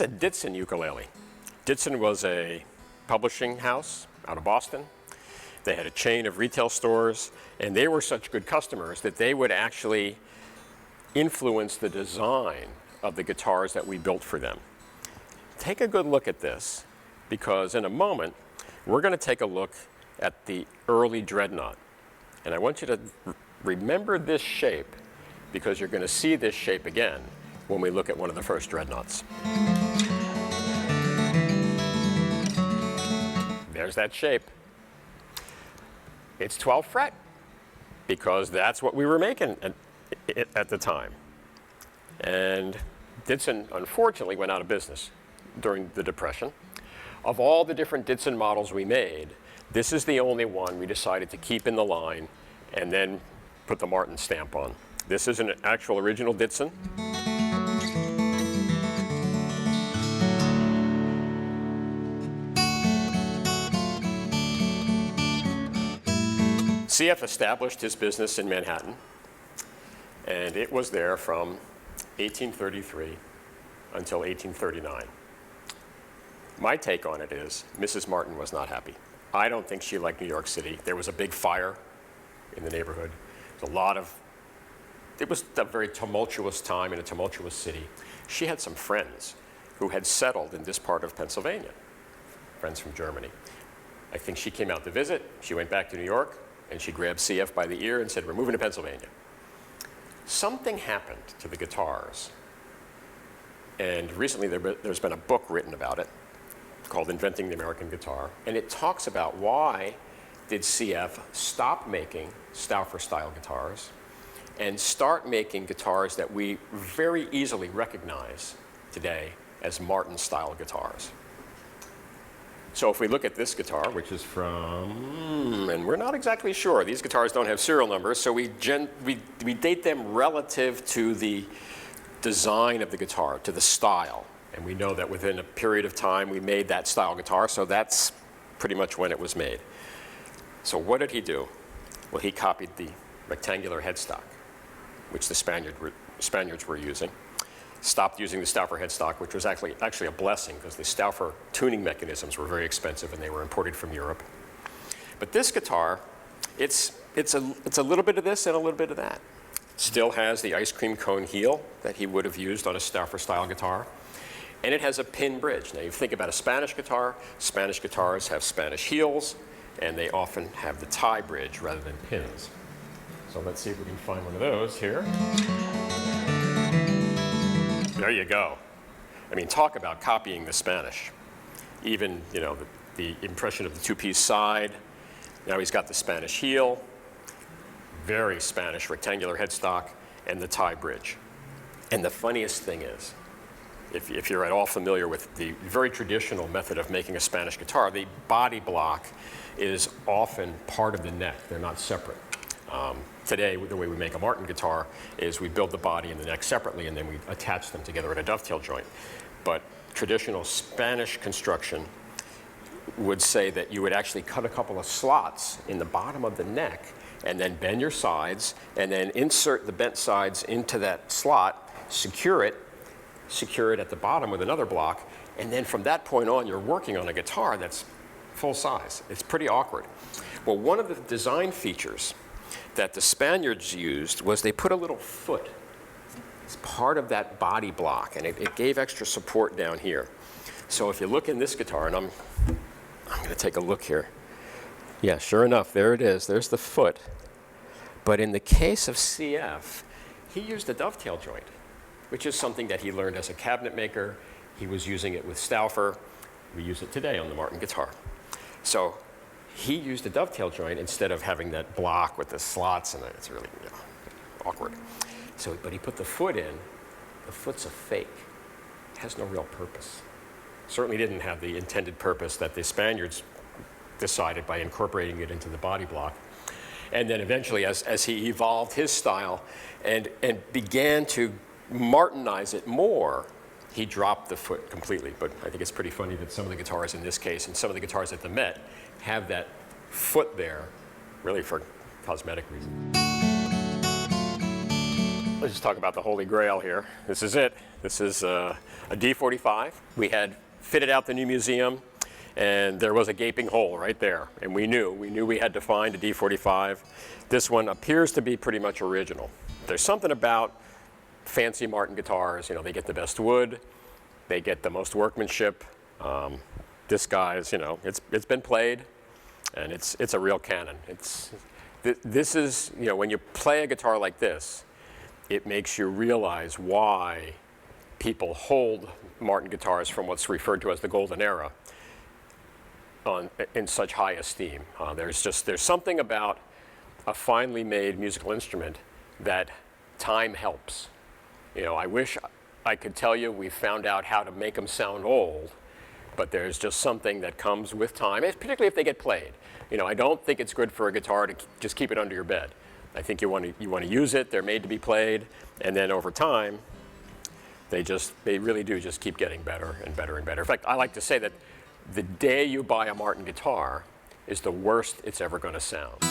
a Ditson ukulele. Ditson was a publishing house out of Boston. They had a chain of retail stores, and they were such good customers that they would actually influence the design of the guitars that we built for them. Take a good look at this, because in a moment, we're going to take a look at the early dreadnought. And I want you to remember this shape, because you're going to see this shape again when we look at one of the first dreadnoughts. There's that shape. It's 12 fret, because that's what we were making at the time. And Ditson, unfortunately, went out of business during the Depression. Of all the different Ditson models we made, this is the only one we decided to keep in the line and then put the Martin stamp on. This is an actual original Ditson. CF established his business in Manhattan, and it was there from 1833 until 1839. My take on it is Mrs. Martin was not happy. I don't think she liked New York City. There was a big fire in the neighborhood. It was a very tumultuous time in a tumultuous city. She had some friends who had settled in this part of Pennsylvania, friends from Germany. I think she came out to visit. She went back to New York, and she grabbed CF by the ear and said, "We're moving to Pennsylvania." Something happened to the guitars. And recently there's been a book written about it called Inventing the American Guitar. And it talks about why did CF stop making Stauffer-style guitars and start making guitars that we very easily recognize today as Martin-style guitars. So if we look at this guitar, which is from, and we're not exactly sure, these guitars don't have serial numbers, so we date them relative to the design of the guitar, to the style. And we know that within a period of time we made that style guitar, so that's pretty much when it was made. So what did he do? Well, he copied the rectangular headstock, which the Spaniards were using. Stopped using the Stauffer headstock, which was actually a blessing, because the Stauffer tuning mechanisms were very expensive and they were imported from Europe. But this guitar, it's a little bit of this and a little bit of that. Still has the ice cream cone heel that he would have used on a Stauffer-style guitar. And it has a pin bridge. Now you think about a Spanish guitar. Spanish guitars have Spanish heels, and they often have the tie bridge rather than pins. So let's see if we can find one of those here. There you go. I mean, talk about copying the Spanish. Even, you know, the impression of the two-piece side. Now he's got the Spanish heel, very Spanish rectangular headstock, and the tie bridge. And the funniest thing is, if you're at all familiar with the very traditional method of making a Spanish guitar, the body block is often part of the neck. They're not separate. Today, the way we make a Martin guitar is we build the body and the neck separately, and then we attach them together at a dovetail joint. But traditional Spanish construction would say that you would actually cut a couple of slots in the bottom of the neck and then bend your sides and then insert the bent sides into that slot, secure it at the bottom with another block, and then from that point on, you're working on a guitar that's full size. It's pretty awkward. Well, one of the design features that the Spaniards used was they put a little foot as part of that body block, and it gave extra support down here. So if you look in this guitar, and I'm going to take a look here. Yeah, sure enough, there it is. There's the foot. But in the case of CF, he used a dovetail joint, which is something that he learned as a cabinet maker. He was using it with Stauffer. We use it today on the Martin guitar. So he used a dovetail joint instead of having that block with the slots in it. It's really awkward. So, but he put the foot in. The foot's a fake. It has no real purpose. Certainly didn't have the intended purpose that the Spaniards decided by incorporating it into the body block. And then eventually, as he evolved his style and began to Martinize it more, he dropped the foot completely. But I think it's pretty funny that some of the guitars in this case and some of the guitars at the Met have that foot there, really for cosmetic reasons. Let's just talk about the Holy Grail here. This is it. This is a D45. We had fitted out the new museum, and there was a gaping hole right there. And we knew we had to find a D45. This one appears to be pretty much original. There's something about fancy Martin guitars. You know, they get the best wood, they get the most workmanship. This guy's, you know, it's been played, and it's a real cannon. This is, you know, when you play a guitar like this, it makes you realize why people hold Martin guitars from what's referred to as the golden era in such high esteem. There's something about a finely made musical instrument that time helps. You know, I wish I could tell you we found out how to make them sound old, but there's just something that comes with time, particularly if they get played. You know, I don't think it's good for a guitar to just keep it under your bed. I think you want to use it. They're made to be played, and then over time, they really do just keep getting better and better and better. In fact, I like to say that the day you buy a Martin guitar is the worst it's ever going to sound.